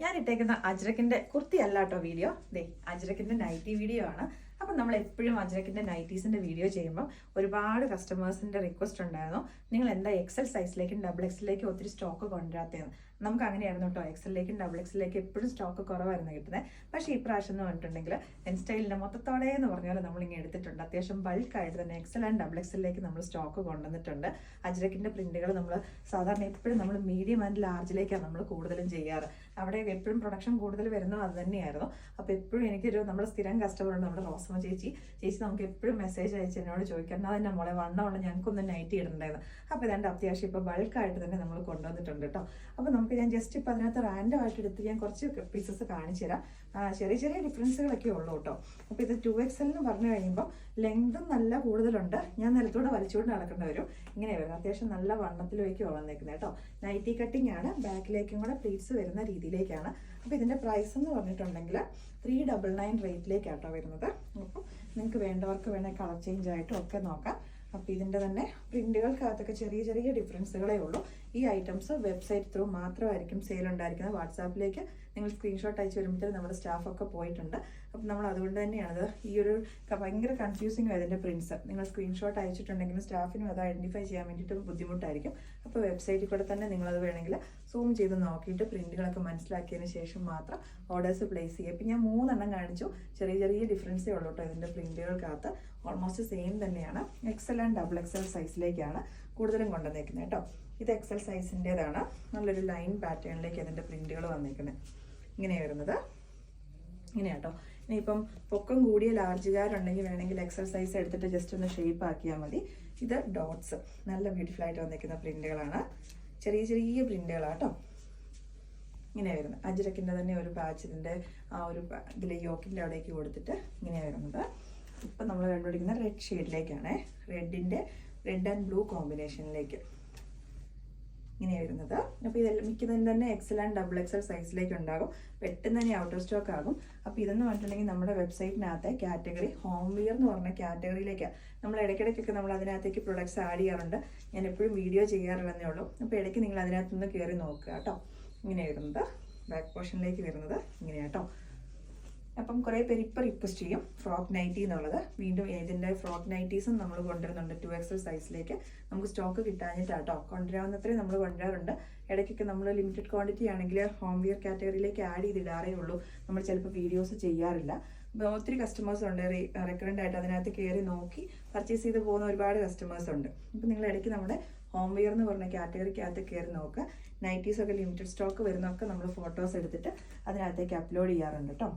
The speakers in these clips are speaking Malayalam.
ഞാൻ ഇട്ടേക്കുന്ന അജ്രക്കിന്റെ കുർത്തി അല്ല കേട്ടോ വീഡിയോ. ദേ അജ്രക്കിന്റെ നൈറ്റി വീഡിയോ ആണ്. അപ്പം നമ്മൾ എപ്പോഴും അജ്രക്കിന്റെ നൈറ്റീസിന്റെ വീഡിയോ ചെയ്യുമ്പോൾ ഒരുപാട് കസ്റ്റമേഴ്സിന്റെ റിക്വസ്റ്റ് ഉണ്ടായിരുന്നു, നിങ്ങൾ എന്താ എക്സൽ സൈസിലേക്കും ഡബിൾ എക്സലിലേക്കും ഒത്തിരി സ്റ്റോക്ക് കൊണ്ടുവരാത്തതെന്ന്. നമുക്ക് അങ്ങനെയായിരുന്നു കേട്ടോ, എക്സലിലേക്കും ഡബിൾ എക്സലിലേക്കും എപ്പോഴും സ്റ്റോക്ക് കുറവായിരുന്നു കിട്ടുന്നത്. പക്ഷേ ഈ പ്രാവശ്യം എന്ന് പറഞ്ഞിട്ടുണ്ടെങ്കിൽ സ്റ്റൈലിന്റെ മൊത്തത്തോടെ എന്ന് പറഞ്ഞാൽ നമ്മളിങ്ങനെ എടുത്തിട്ടുണ്ട്. അത്യാവശ്യം ബൾക്കായിട്ട് തന്നെ എക്സൽ ആൻഡ് ഡബിൾ എക്സലിലേക്ക് നമ്മൾ സ്റ്റോക്ക് കൊണ്ടുവന്നിട്ടുണ്ട്. അജ്രക്കിന്റെ പ്രിന്റുകൾ നമ്മൾ സാധാരണ എപ്പോഴും നമ്മൾ മീഡിയം ആൻഡ് ലാർജിലേക്കാണ് നമ്മൾ കൂടുതലും ചെയ്യാറ്. അവിടെ എപ്പോഴും പ്രൊഡക്ഷൻ കൂടുതൽ വരുന്നത് അത് തന്നെയായിരുന്നു. അപ്പോൾ എപ്പോഴും എനിക്കൊരു നമ്മുടെ സ്ഥിരം കസ്റ്റമർ ഉണ്ട്, നമ്മുടെ റോസമ്മ ചേച്ചി നമുക്ക് എപ്പോഴും മെസ്സേജ് അയച്ച് എന്നോട് ചോദിക്കാം, അതെന്നെ മോളെ വണ്ണമുള്ള ഞങ്ങൾക്കൊന്ന് നൈറ്റി ഇടണ്ടായിരുന്നു. അപ്പോൾ ഇതാണ്ട് അത്യാവശ്യം ഇപ്പോൾ ബൾക്കായിട്ട് തന്നെ നമ്മൾ കൊണ്ടുവന്നിട്ടുണ്ട് കേട്ടോ. അപ്പോൾ നമുക്ക് ഞാൻ ജസ്റ്റ് ഇപ്പോൾ അതിനകത്ത് റാൻഡം ആയിട്ട് എടുത്ത് ഞാൻ കുറച്ച് പീസസ് കാണിച്ചു തരാം. ചെറിയ ചെറിയ ഡിഫറൻസുകളൊക്കെ ഉള്ളൂ കേട്ടോ. അപ്പോൾ ഇത് 2XL എന്ന് പറഞ്ഞു കഴിയുമ്പോൾ ലെങ്തും നല്ല കൂടുതലുണ്ട്. ഞാൻ നിലത്തൂടെ വലിച്ചുകൊണ്ട് നടക്കേണ്ടി വരും. ഇങ്ങനെ വരുന്നത് അത്യാവശ്യം നല്ല വണ്ണത്തിലേക്കും വന്നേക്കുന്നത് കേട്ടോ. നൈറ്റി കട്ടിങ് ആണ്, ബാക്കിലേക്കും കൂടെ പ്ലീറ്റ്സ് വരുന്ന രീതിയിലേക്കാണ്. അപ്പോൾ ഇതിൻ്റെ പ്രൈസ് എന്ന് പറഞ്ഞിട്ടുണ്ടെങ്കിൽ 399 റേറ്റിലേക്കാട്ടോ വരുന്നത്. അപ്പോൾ നിങ്ങൾക്ക് വേണ്ടവർക്ക് വേണമെങ്കിൽ കളർ ചേഞ്ച് ആയിട്ടും ഒക്കെ നോക്കാം. അപ്പോൾ ഇതിൻ്റെ തന്നെ പ്രിൻറ്റുകൾക്കകത്തൊക്കെ ചെറിയ ചെറിയ ഡിഫറൻസുകളേ ഉള്ളൂ. ഈ ഐറ്റംസ് വെബ്സൈറ്റ് ത്രൂ മാത്രമായിരിക്കും സെയിൽ ഉണ്ടായിരിക്കുന്നത്. വാട്സാപ്പിലേക്ക് നിങ്ങൾ സ്ക്രീൻഷോട്ട് അയച്ച് വരുമ്പോഴത്തേക്കും നമ്മുടെ സ്റ്റാഫൊക്കെ പോയിട്ടുണ്ട്. അപ്പം നമ്മൾ അതുകൊണ്ട് തന്നെയാണത് ഈ ഒരു ഭയങ്കര കൺഫ്യൂസിങ് അതിൻ്റെ പ്രിൻറ്റ്സ്. നിങ്ങൾ സ്ക്രീൻഷോട്ട് അയച്ചിട്ടുണ്ടെങ്കിലും സ്റ്റാഫിനും അത് ഐഡൻറ്റിഫൈ ചെയ്യാൻ വേണ്ടിയിട്ട് ബുദ്ധിമുട്ടായിരിക്കും. അപ്പോൾ വെബ്സൈറ്റിൽ കൂടെ തന്നെ നിങ്ങളത് വേണമെങ്കിൽ സൂം ചെയ്ത് നോക്കിയിട്ട് പ്രിൻറ്റുകളൊക്കെ മനസ്സിലാക്കിയതിന് ശേഷം മാത്രം ഓർഡേഴ്സ് പ്ലേസ് ചെയ്യുക. ഇപ്പം ഞാൻ 3 എണ്ണം കാണിച്ചു. ചെറിയ ചെറിയ ഡിഫറൻസേ ഉള്ളൂ കേട്ടോ ഇതിൻ്റെ പ്രിൻറ്റുകൾക്കകത്ത്. ഓൾമോസ്റ്റ് സെയിം തന്നെയാണ്. എക്സൽ ആൻഡ് ഡബിൾ എക്സൽ സൈസിലേക്കാണ് കൂടുതലും കൊണ്ടുവന്നേക്കുന്നത് കേട്ടോ. ഇത് എക്സൽ സൈസിൻ്റേതാണ്. നല്ലൊരു ലൈൻ പാറ്റേണിലേക്ക് അതിൻ്റെ പ്രിൻറ്റുകൾ വന്നേക്കുന്നത്. ഇങ്ങനെ വരുന്നത് ഇങ്ങനെയാട്ടോ. ഇനിയിപ്പം പൊക്കം കൂടിയ ലാർജുകാരുണ്ടെങ്കിൽ വേണമെങ്കിൽ എക്സൽ സൈസ് എടുത്തിട്ട് ജസ്റ്റ് ഒന്ന് ഷേപ്പ് ആക്കിയാൽ മതി. ഇത് ഡോട്ട്സ് നല്ല ബ്യൂട്ടിഫുൾ ആയിട്ട് വന്നിരിക്കുന്ന പ്രിന്റുകളാണ്. ചെറിയ ചെറിയ പ്രിന്റുകളാട്ടോ. ഇങ്ങനെ വരുന്നത് അജ്രക്കിൻ്റെ തന്നെ ഒരു പാച്ച് ഇതിൻ്റെ ആ ഒരു ഇതിൽ യോക്കിൻ്റെ അവിടേക്ക് കൊടുത്തിട്ട് ഇങ്ങനെ വരുന്നത്. ഇപ്പം നമ്മൾ കണ്ടുപിടിക്കുന്ന റെഡ് ഷെയ്ഡിലേക്കാണ്. റെഡ് ആൻഡ് ബ്ലൂ കോമ്പിനേഷനിലേക്ക് ഇങ്ങനെ വരുന്നത്. അപ്പോൾ ഇതെല്ലാം മിക്കതും തന്നെ എക്സൽ ആൻഡ് ഡബിൾ എക്സൽ സൈസിലേക്ക് ഉണ്ടാകും. പെട്ടെന്ന് തന്നെ ഔട്ട് ഓഫ് സ്റ്റോക്ക് ആകും. അപ്പോൾ ഇതെന്ന് പറഞ്ഞിട്ടുണ്ടെങ്കിൽ നമ്മുടെ വെബ്സൈറ്റിനകത്തെ കാറ്റഗറി ഹോം വെയർ എന്ന് പറഞ്ഞ കാറ്റഗറിയിലേക്കാണ്. നമ്മൾ ഇടയ്ക്കിടയ്ക്കൊക്കെ നമ്മൾ അതിനകത്തേക്ക് പ്രൊഡക്ട്സ് ആഡ് ചെയ്യാറുണ്ട്. ഞാൻ എപ്പോഴും വീഡിയോ ചെയ്യാറുള്ളതേ ഉള്ളൂ. അപ്പോൾ ഇടയ്ക്ക് നിങ്ങൾ അതിനകത്തുനിന്ന് കയറി നോക്കുക കേട്ടോ. ഇങ്ങനെ വരുന്നത് ബാക്ക് പോർഷനിലേക്ക് വരുന്നത് ഇങ്ങനെയാട്ടോ. അപ്പം കുറേ പേര് ഇപ്പോൾ റിക്വസ്റ്റ് ചെയ്യും ഫ്രോക്ക് നൈറ്റി എന്നുള്ളത്. വീണ്ടും ഇതിൻ്റെ ഫ്രോക്ക് നൈറ്റീസും നമ്മൾ കൊണ്ടുവരുന്നുണ്ട് 2XL സൈസിലേക്ക്. നമുക്ക് സ്റ്റോക്ക് കിട്ടാഞ്ഞിട്ടാട്ടോ. കൊണ്ടുവരാവുന്നത്രയും നമ്മൾ കൊണ്ടുവരാറുണ്ട്. ഇടയ്ക്കൊക്കെ നമ്മൾ ലിമിറ്റഡ് ക്വാണ്ടിറ്റി ആണെങ്കിൽ ഹോം വെയർ കാറ്റഗറിയിലേക്ക് ആഡ് ചെയ്തിടാറേ ഉള്ളൂ. നമ്മൾ ചിലപ്പോൾ വീഡിയോസ് ചെയ്യാറില്ല. അപ്പോൾ ഒത്തിരി കസ്റ്റമേഴ്സ് ഉണ്ട് റെക്കറൻ്റ് ആയിട്ട് അതിനകത്ത് കയറി നോക്കി പർച്ചേസ് ചെയ്ത് പോകുന്ന ഒരുപാട് കസ്റ്റമേഴ്സ് ഉണ്ട്. അപ്പോൾ നിങ്ങൾ ഇടയ്ക്ക് നമ്മുടെ ഹോം വെയർ എന്ന് പറഞ്ഞ കാറ്റഗറിക്കകത്ത് കയറി നോക്കുക. നൈറ്റീസൊക്കെ ലിമിറ്റഡ് സ്റ്റോക്ക് വരുന്നതൊക്കെ നമ്മൾ ഫോട്ടോസ് എടുത്തിട്ട് അതിനകത്തേക്ക് അപ്ലോഡ് ചെയ്യാറുണ്ട് കേട്ടോ.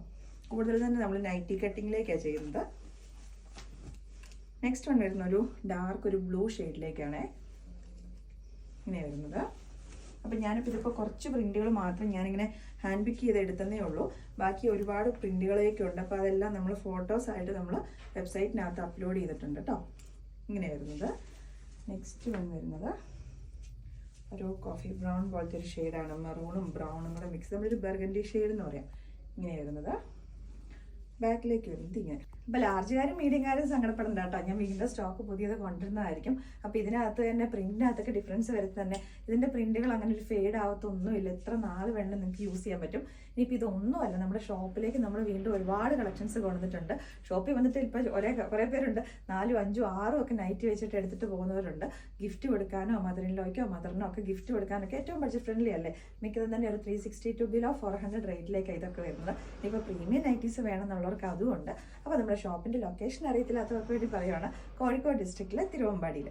കൂടുതൽ തന്നെ നമ്മൾ നൈറ്റി കട്ടിങ്ങിലേക്കാണ് ചെയ്യുന്നത്. നെക്സ്റ്റ് വൺ വരുന്ന ഒരു ഡാർക്ക് ഒരു ബ്ലൂ ഷെയ്ഡിലേക്കാണ് ഇങ്ങനെ വരുന്നത്. അപ്പം ഞാനിപ്പോൾ ഇതിപ്പോൾ കുറച്ച് പ്രിൻറ്റുകൾ മാത്രം ഞാനിങ്ങനെ ഹാൻഡ് പിക്ക് ചെയ്ത് എടുത്തതേ ഉള്ളൂ. ബാക്കി ഒരുപാട് പ്രിൻറ്റുകളൊക്കെ ഉണ്ട്. അപ്പോൾ അതെല്ലാം നമ്മൾ ഫോട്ടോസായിട്ട് നമ്മൾ വെബ്സൈറ്റിനകത്ത് അപ്ലോഡ് ചെയ്തിട്ടുണ്ട് കേട്ടോ. ഇങ്ങനെ വരുന്നത്. നെക്സ്റ്റ് വൺ വരുന്നത് ഒരു കോഫി ബ്രൗൺ പോലത്തെ ഒരു ഷെയ്ഡാണ്. മെറൂണും ബ്രൗണും കൂടെ മിക്സ്, നമ്മളൊരു ബർഗൻഡി ഷെയ്ഡ് എന്ന് പറയാം. ഇങ്ങനെ വരുന്നത് ബാക്കിലേക്ക് വരുന്നത് ഇങ്ങനെ. അപ്പോൾ ലാർജുകാരും മീഡിയംകാരും സങ്കടപ്പെടണ്ട കേട്ടോ. ഞാൻ വീണ്ടും സ്റ്റോക്ക് പുതിയത് കൊണ്ടുവരുന്നതായിരിക്കും. അപ്പോൾ ഇതിനകത്ത് തന്നെ പ്രിൻറ്റിനകത്തൊക്കെ ഡിഫറൻസ് വരുത്തി തന്നെ ഇതിൻ്റെ പ്രിൻറ്റുകൾ അങ്ങനെ ഒരു ഫെയ്ഡ് ആവത്തൊന്നുമില്ല. എത്ര നാൾ വേണം നിങ്ങൾക്ക് യൂസ് ചെയ്യാൻ പറ്റും. ഇനിയിപ്പോൾ ഇതൊന്നുമല്ല, നമ്മുടെ ഷോപ്പിലേക്ക് നമ്മൾ വീണ്ടും ഒരുപാട് കളക്ഷൻസ് കൊണ്ടുവന്നിട്ടുണ്ട്. ഷോപ്പിൽ വന്നിട്ട് ഇപ്പോൾ കുറേ പേരുണ്ട് 4, 5, 6 ഒക്കെ നൈറ്റ് വെച്ചിട്ട് എടുത്തിട്ട് പോകുന്നവരുണ്ട്. ഗിഫ്റ്റ് കൊടുക്കാനോ മദറിനിലോയ്ക്കോ മദറിനോ ഒക്കെ ഗിഫ്റ്റ് കൊടുക്കാനൊക്കെ ഏറ്റവും ബഡ്ജറ്റ് ഫ്രണ്ട്ലി അല്ലേ. മിക്കതും തന്നെ ഒരു 362 ബിലോ 400 റേറ്റിലേക്കാണ് ഇതൊക്കെ വരുന്നത്. ഇപ്പോൾ പ്രീമിയം നൈറ്റീസ് വേണമെന്നുള്ളവർക്ക് അതുമുണ്ട്. അപ്പോൾ നമ്മുടെ ഷോപ്പിൻ്റെ ലൊക്കേഷൻ അറിയത്തില്ലാത്തവർക്ക് വേണ്ടി പറയുവാണ്, കോഴിക്കോട് ഡിസ്ട്രിക്റ്റിലെ തിരുവമ്പാടിയിൽ.